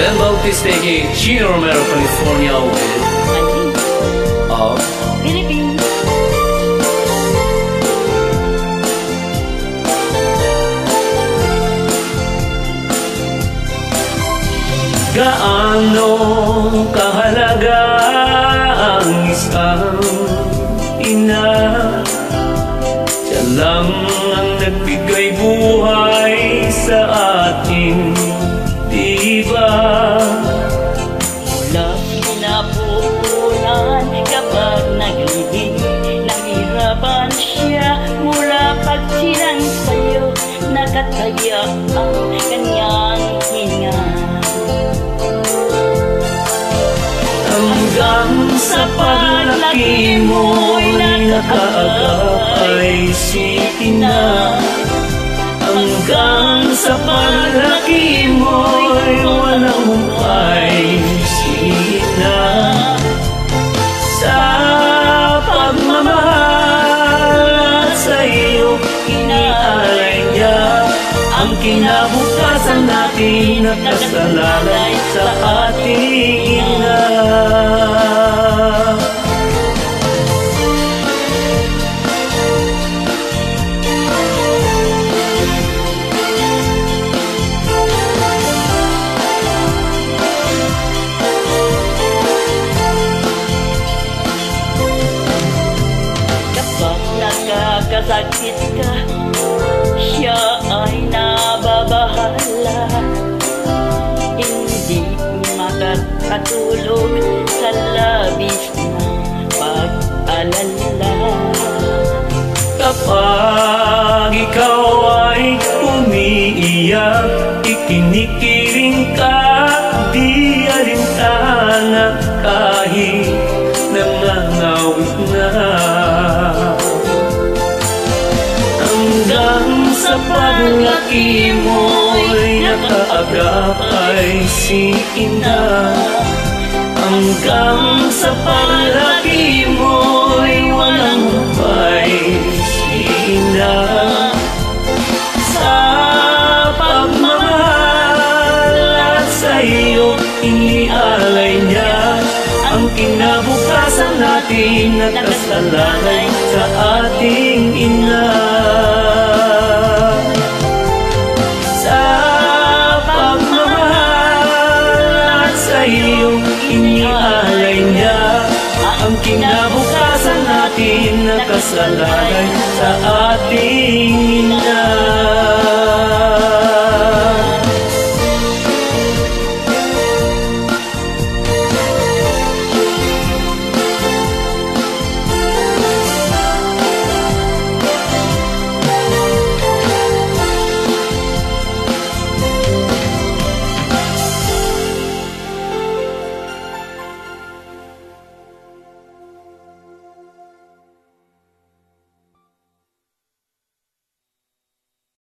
Then Bautista aka Gino Romero, California with Philippines. Gaano kahalaga ang isang ina? Siya lang ang nagbigay buhay sa atin, di ba? Wala pinapupunan kapag naglibing. Nahirapan siya mula pagsilang sa'yo. Nakataya ang kanyang hinga. Hanggang sa paglaki mo'y nakaagap ay si ina. Hanggang sa paglaki mo'y walang humpay si ina. Sa pagmamahal at sa iyo inialay niya ang kinabukasan natin nakasalalay sa ating ina. Kapag nakakasakit ka, siya ay nababahala. Hindi makakatulog sa labis na pag-alala. Kapag ikaw ay umiiyak, ikinikiling ka, di alintana kahit nangangawit na. Hanggang sa paglaki mo'y nakaagap ay si ina. Hanggang sa paglaki mo'y walang humpay si ina. Sa pagmamahal at sa iyo inialay niya ang kinabukasan natin nakasalalay sa ating ina. Sa pagmamahal at sa iyo inialay niya ang kinabukasan natin nakasalalay sa ating ina.